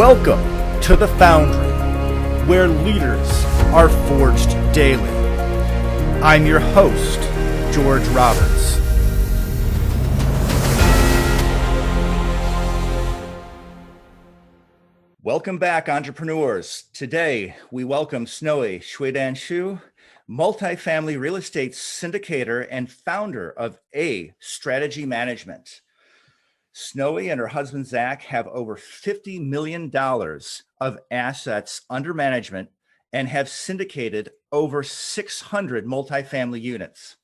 Welcome to the Foundry, where leaders are forged daily. I'm your host, George Roberts. Welcome back, entrepreneurs. Today, we welcome Snowie Shu, multifamily real estate syndicator and founder of A Strategy Management. Snowie and her husband, Zach, have over $50 million of assets under management and have syndicated over 600 multifamily units.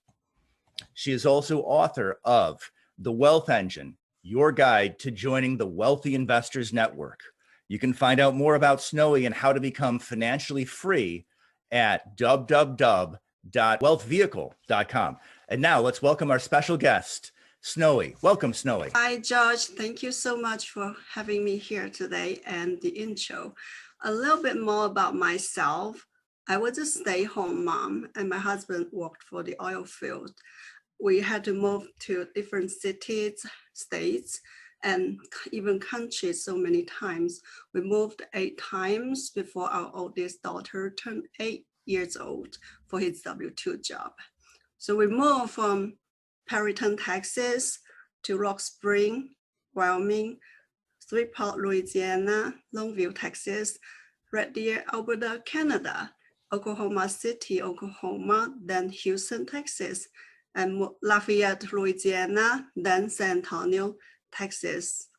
She is also author of The Wealth Engine, Your Guide to Joining the Wealthy Investors Network. You can find out more about Snowie and how to become financially free at www.wealthvehicle.com. And now let's welcome our special guest, Snowie. Welcome, Snowie. Hi, George. Thank you so much for having me here today and the intro. A little bit more about myself. I was a stay-at-home mom and my husband worked for the oil field. We had to move to different cities, states, and even countries so many times. We moved 8 times before our oldest daughter turned 8 years old for his W-2 job. So we moved from Perryton, Texas, to Rock Spring, Wyoming, Shreveport, Louisiana, Longview, Texas, Red Deer, Alberta, Canada, Oklahoma City, Oklahoma, then Houston, Texas, and Lafayette, Louisiana, then San Antonio, Texas.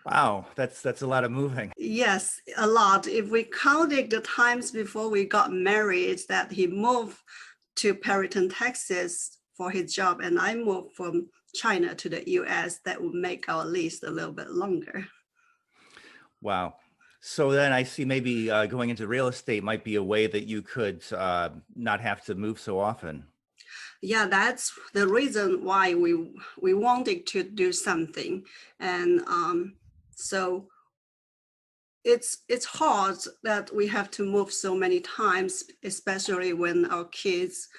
Wow, that's a lot of moving. Yes, a lot. If we counted the times before we got married that he moved to Perryton, Texas for his job, and I moved from China to the US, that would make our list a little bit longer. Wow. So then I see maybe going into real estate might be a way that you could not have to move so often. Yeah, that's the reason why we wanted to do something. And so it's hard that we have to move so many times, especially when our kids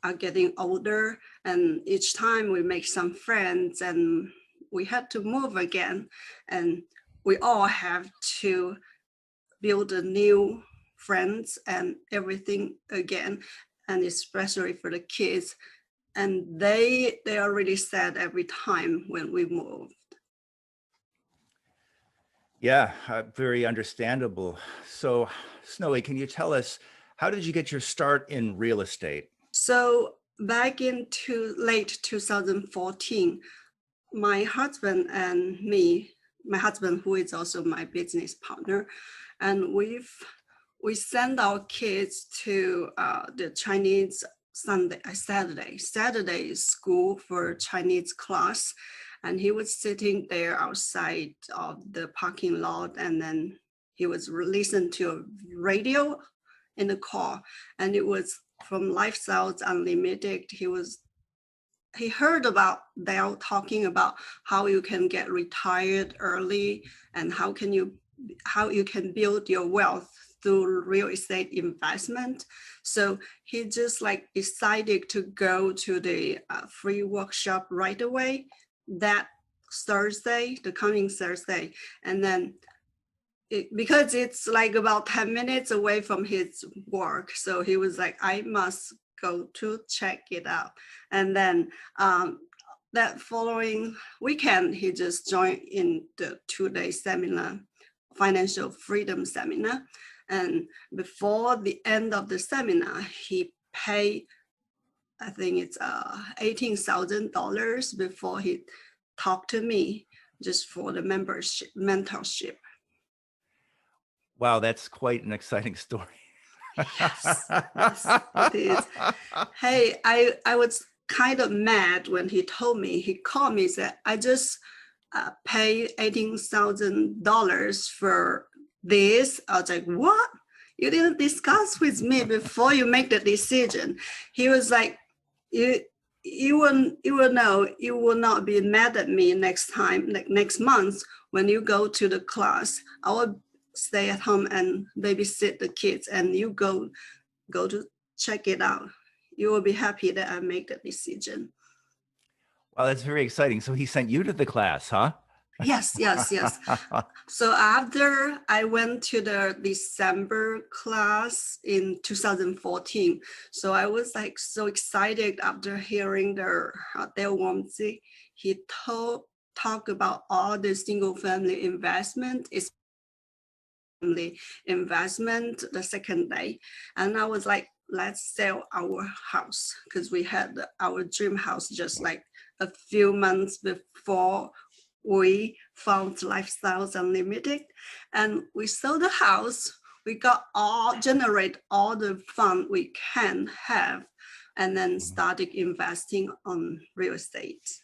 are getting older, and each time we make some friends and we had to move again, and we all have to build a new friends and everything again, and especially for the kids, and they are really sad every time when we move. Yeah, very understandable. So, Snowie, can you tell us, how did you get your start in real estate? So back in late 2014, my husband and me, my husband, who is also my business partner, and we send our kids to the Chinese Saturday school for Chinese class. And he was sitting there outside of the parking lot, and then he was listening to a radio in the car, and it was from Lifestyles Unlimited. He heard about them talking about how you can get retired early and how you can build your wealth through real estate investment. So he just decided to go to the free workshop right away that Thursday, the coming Thursday. And then because it's about 10 minutes away from his work, so he was like, I must go to check it out. And then that following weekend, he just joined in the 2-day seminar, financial freedom seminar. And before the end of the seminar, he paid, I think it's $18,000 before he talked to me just for the mentorship. Wow, that's quite an exciting story. Yes, it is. Hey, I was kind of mad when he told me. He called me and said, I just paid $18,000 for this. I was like, what? You didn't discuss with me before you make the decision. He was like, you will know, you will not be mad at me next time, next month when you go to the class. I will stay at home and babysit the kids, and you go to check it out. You will be happy that I make the decision. Wow, that's very exciting. So he sent you to the class, huh? Yes, yes, yes. So after I went to the December class in 2014, so I was like so excited after hearing Dale Wamsey. He talk about all the single family investment, family investment the second day, and I was like, let's sell our house because we had our dream house just like a few months before we found Lifestyles Unlimited, and we sold the house. We generate all the fund we can have, and then started investing on real estate.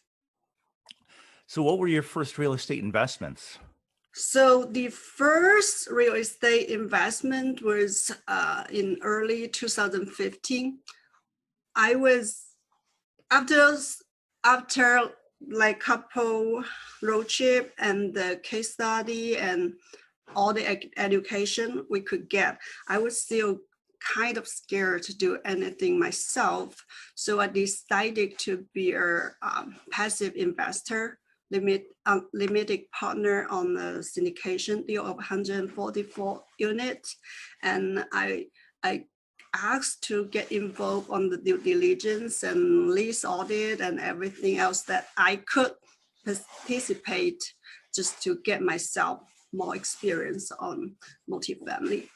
So what were your first real estate investments? So the first real estate investment was in early 2015. I was after like couple road trip and the case study and all the education we could get, I was still kind of scared to do anything myself. So I decided to be a passive investor, limited partner on the syndication deal of 144 units. And I asked to get involved on the due diligence and lease audit and everything else that I could participate just to get myself more experience on multifamily.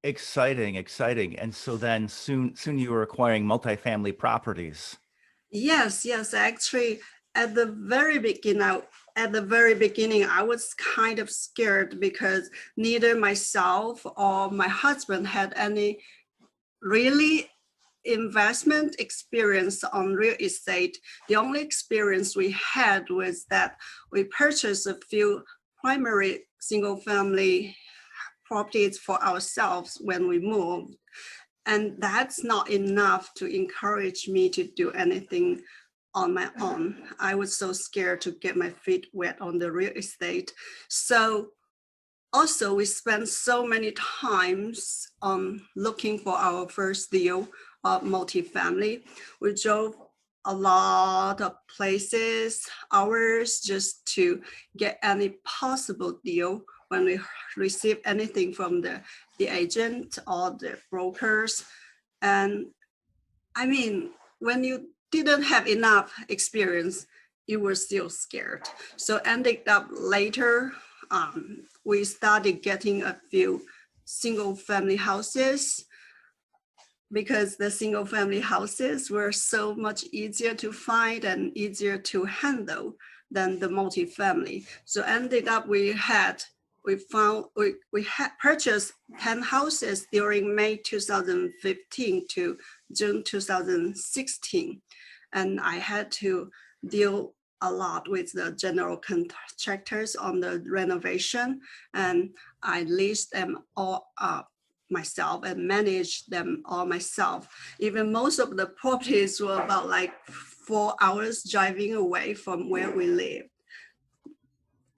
Exciting, exciting. And so then soon you were acquiring multifamily properties. Yes, actually, at the very beginning, I was kind of scared because neither myself or my husband had any really investment experience on real estate. The only experience we had was that we purchased a few primary single family properties for ourselves when we moved. And that's not enough to encourage me to do anything on my own. I was so scared to get my feet wet on the real estate. So also we spent so many times looking for our first deal of multifamily. We drove a lot of places, hours just to get any possible deal when we receive anything from the agent or the brokers. And I mean, when you didn't have enough experience, you were still scared. So ended up later, we started getting a few single family houses because the single family houses were so much easier to find and easier to handle than the multifamily. So ended up we had purchased 10 houses during May 2015 to June 2016. And I had to deal a lot with the general contractors on the renovation, and I leased them all up myself and managed them all myself. Even most of the properties were about like 4 hours driving away from where we lived.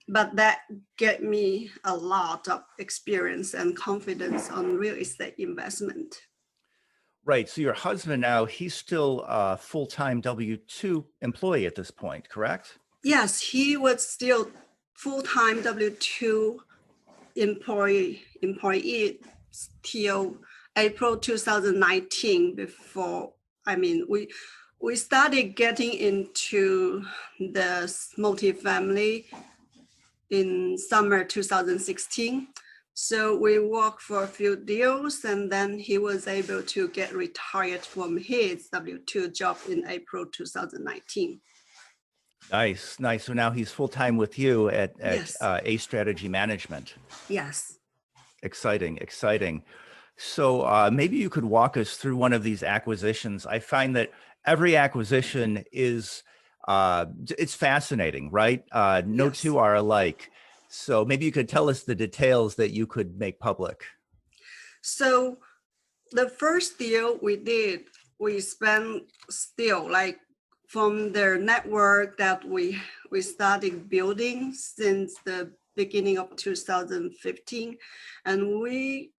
But that gave me a lot of experience and confidence on real estate investment. Right. So your husband now, he's still a full-time W-2 employee at this point, correct? Yes, he was still full-time W-2 employee till April 2019. Before, I mean, we started getting into the multifamily in summer 2016. So we worked for a few deals, and then he was able to get retired from his W-2 job in April 2019. Nice. So now he's full-time with you at Yes. A Strategy Management. Yes. Exciting. So maybe you could walk us through one of these acquisitions. I find that every acquisition is, it's fascinating, right? No Yes. two are alike. So maybe you could tell us the details that you could make public. So the first deal we did, we spent still like from their network that we started building since the beginning of 2015. And we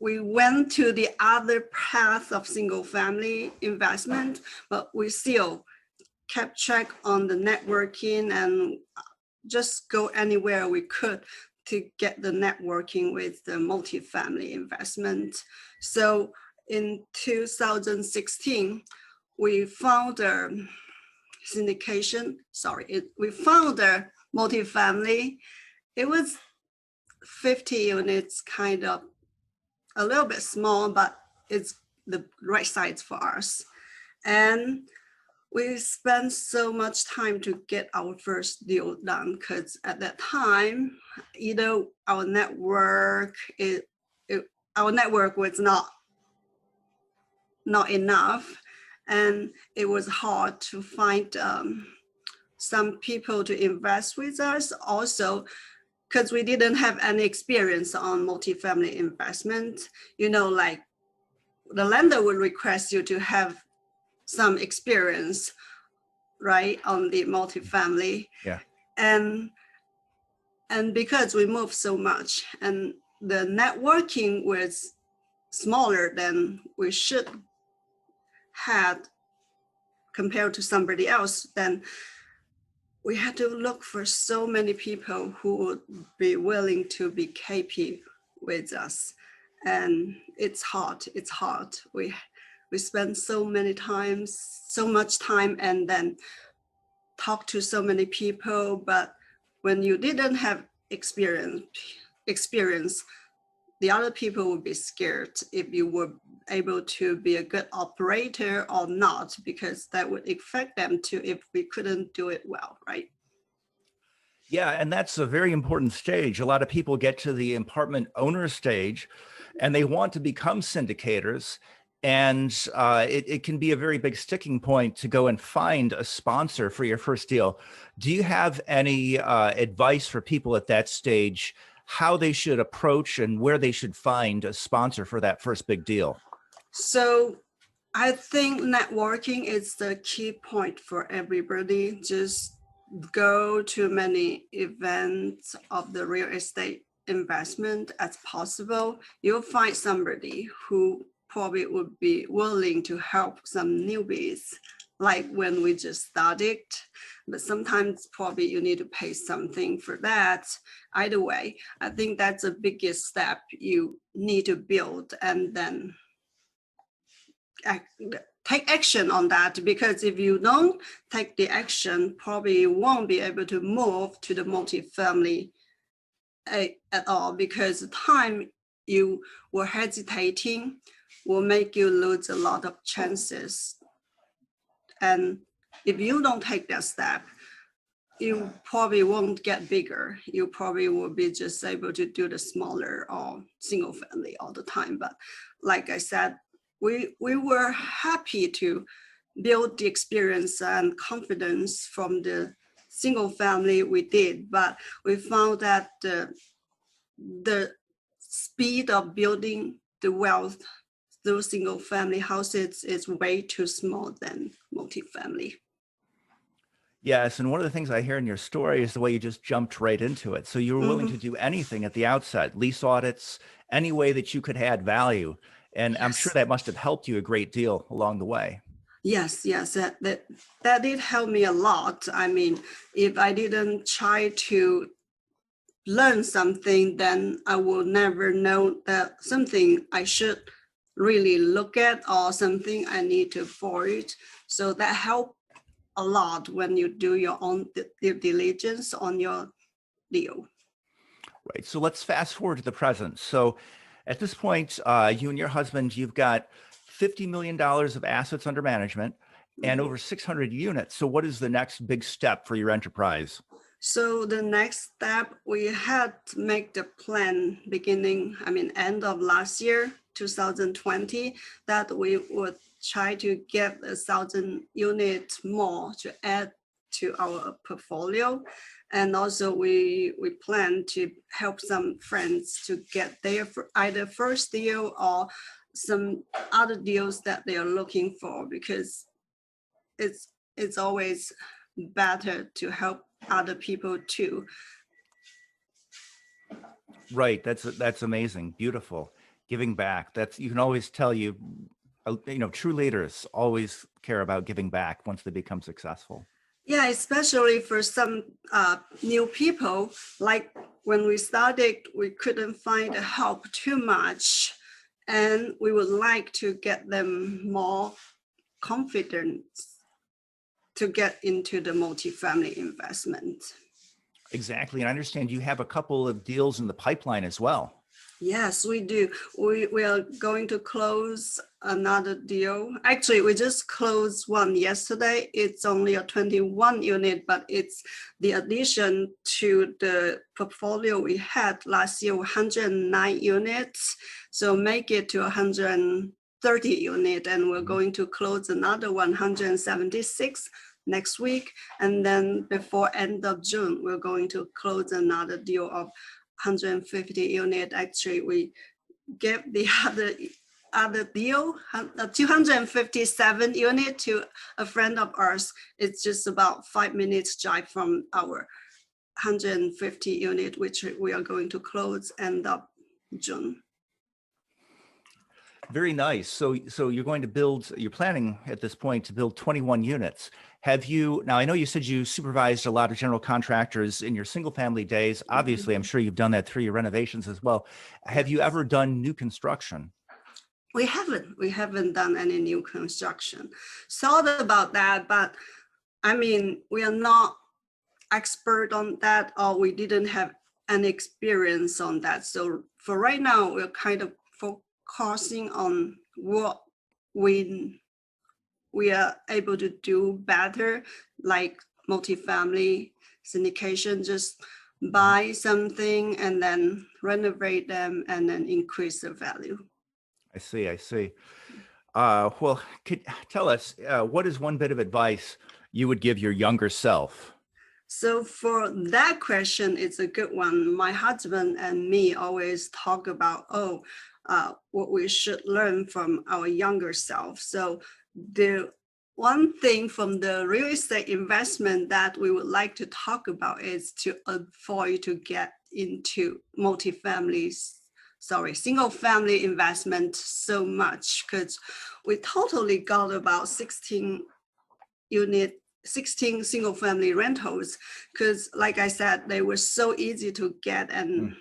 went to the other path of single family investment, but we still kept track on the networking and just go anywhere we could to get the networking with the multifamily investment. So in 2016, we found a syndication, we found a multifamily. It was 50 units, kind of a little bit small, but it's the right size for us. And we spent so much time to get our first deal done because at that time, our network was not enough, and it was hard to find some people to invest with us. Also, because we didn't have any experience on multifamily investment, like the lender would request you to have some experience, right, on the multifamily. Yeah. And because we moved so much and the networking was smaller than we should had compared to somebody else, then we had to look for so many people who would be willing to be KP with us. And it's hard. We spend so much time and then talk to so many people. But when you didn't have experience, the other people would be scared if you were able to be a good operator or not, because that would affect them too if we couldn't do it well, right? Yeah, and that's a very important stage. A lot of people get to the apartment owner stage and they want to become syndicators. And it can be a very big sticking point to go and find a sponsor for your first deal. Do you have any advice for people at that stage, how they should approach and where they should find a sponsor for that first big deal? So I think networking is the key point for everybody. Just go to many events of the real estate investment as possible. You'll find somebody who probably would be willing to help some newbies, like when we just started. But sometimes probably you need to pay something for that. Either way, I think that's the biggest step you need to build, and then take action on that, because if you don't take the action, probably you won't be able to move to the multifamily at all, because the time you were hesitating will make you lose a lot of chances. And if you don't take that step, you probably won't get bigger. You probably will be just able to do the smaller or single family all the time. But like I said, we were happy to build the experience and confidence from the single family we did, but we found that the speed of building the wealth through single family houses is way too small than multifamily. Yes, and one of the things I hear in your story is the way you just jumped right into it. So you were willing to do anything at the outset, lease audits, any way that you could add value. And I'm sure that must have helped you a great deal along the way. Yes, that did help me a lot. I mean, if I didn't try to learn something, then I will never know that something I should really look at or something I need to avoid. So that helped a lot when you do your own due diligence on your deal. Right. So let's fast forward to the present. So at this point, you and your husband, you've got $50 million of assets under management and over 600 units. So what is the next big step for your enterprise? So the next step, we had to make the plan end of last year, 2020, that we would try to get 1,000 units more to add to our portfolio. And also we plan to help some friends to get their either first deal or some other deals that they are looking for, because it's always better to help other people too. Right. That's amazing. Beautiful. Giving back. You can always tell True leaders always care about giving back once they become successful. Yeah, especially for some new people, like when we started, we couldn't find the help too much. And we would like to get them more confidence to get into the multifamily investment. Exactly. And I understand you have a couple of deals in the pipeline as well. Yes, we do. We are going to close another deal. Actually, we just closed one yesterday. It's only a 21 unit, but it's the addition to the portfolio we had last year, 109 units. So make it to 130 unit, and we're going to close another 176 next week. And then before end of June, we're going to close another deal of 150 unit. Actually, we gave the other deal, 257 unit to a friend of ours. It's just about 5 minutes drive from our 150 unit, which we are going to close end of June. Very nice. So you're planning at this point to build 21 units. Now I know you said you supervised a lot of general contractors in your single family days. Obviously, I'm sure you've done that through your renovations as well. Have you ever done new construction? We haven't done any new construction. Thought about that, but I mean, we are not expert on that, or we didn't have any experience on that. So for right now, we're kind of focusing on what we are able to do better, like multifamily syndication, just buy something and then renovate them and then increase the value. I see. Well, tell us, what is one bit of advice you would give your younger self? So for that question, it's a good one. My husband and me always talk about, what we should learn from our younger self. So the one thing from the real estate investment that we would like to talk about is to avoid to get into single family investment so much, because we totally got about 16 single family rentals, because like I said, they were so easy to get and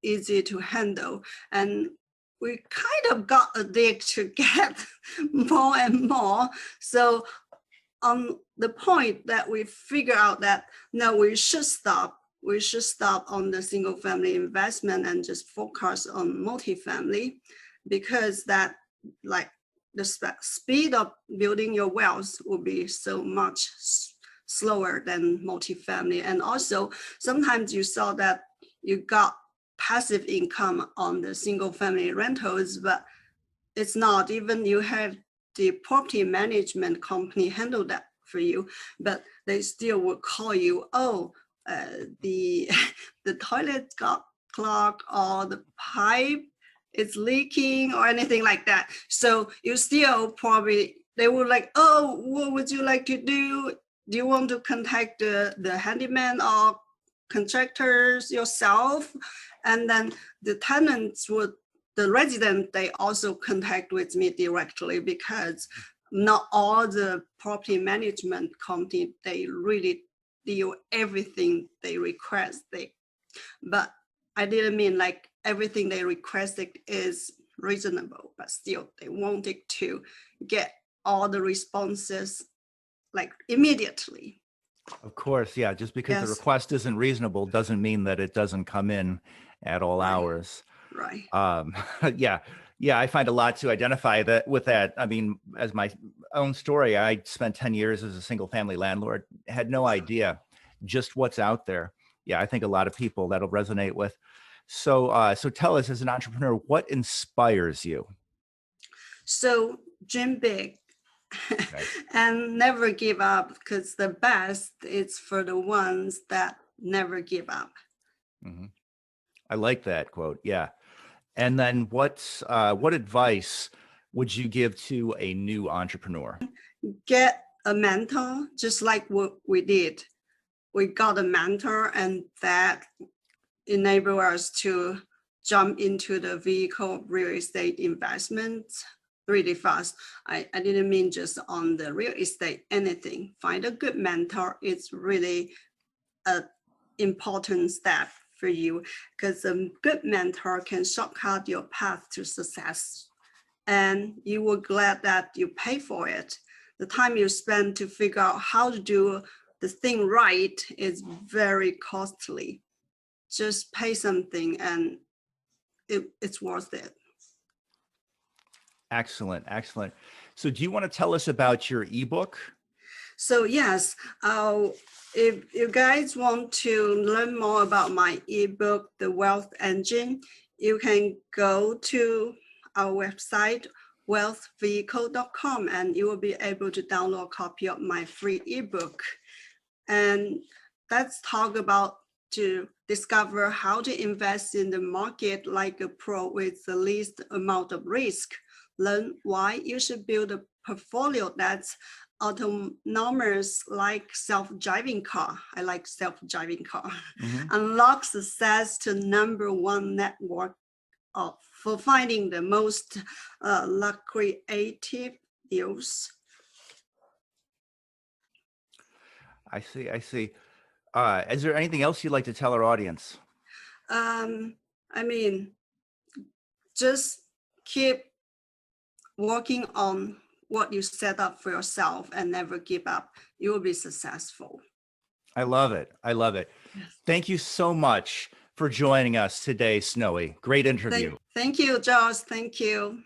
easy to handle. And we kind of got addicted to get more and more. So on the point that we figure out that no, we should stop on the single family investment and just focus on multifamily, because that, like, the speed of building your wealth will be so much slower than multifamily. And also sometimes you saw that you got passive income on the single family rentals, but it's not. Even you have the property management company handle that for you, but they still will call you, the toilet got clogged, or the pipe is leaking, or anything like that. So you still probably, they will like, what would you like to do? Do you want to contact the handyman or contractors yourself? And then the resident, they also contact with me directly, because not all the property management company, they really deal everything they request. But I didn't mean like everything they requested is reasonable, but still they wanted to get all the responses like immediately. Of course, yeah. Just because the request isn't reasonable doesn't mean that it doesn't come in at all hours. Right. Yeah. I find a lot to identify that with that. I mean, as my own story, I spent 10 years as a single family landlord, had no idea just what's out there. Yeah, I think a lot of people that'll resonate with. So tell us, as an entrepreneur, what inspires you? So dream big. Okay. And never give up, because the best is for the ones that never give up. Mm-hmm. I like that quote. Yeah. And then what advice would you give to a new entrepreneur? Get a mentor, just like what we did. We got a mentor, and that enabled us to jump into the vehicle real estate investment really fast. I didn't mean just on the real estate, anything. Find a good mentor. It's really an important step for you, because a good mentor can shortcut your path to success. And you will glad that you pay for it. The time you spend to figure out how to do the thing right is very costly. Just pay something and it's worth it. Excellent, excellent. So do you want to tell us about your ebook? So yes, if you guys want to learn more about my ebook, The Wealth Engine, you can go to our website, wealthvehicle.com, and you will be able to download a copy of my free ebook. And let's talk about to discover how to invest in the market like a pro with the least amount of risk. Learn why you should build a portfolio that's autonomous like self-driving car. I like self-driving car. Mhm. Unlock success to #1 network for finding the most lucrative deals. I see, I see. Is there anything else you'd like to tell our audience? I mean, just keep working on what you set up for yourself and never give up. You will be successful. I love it. I love it. Yes. Thank you so much for joining us today, Snowie. Great interview. Thank you, Josh. Thank you.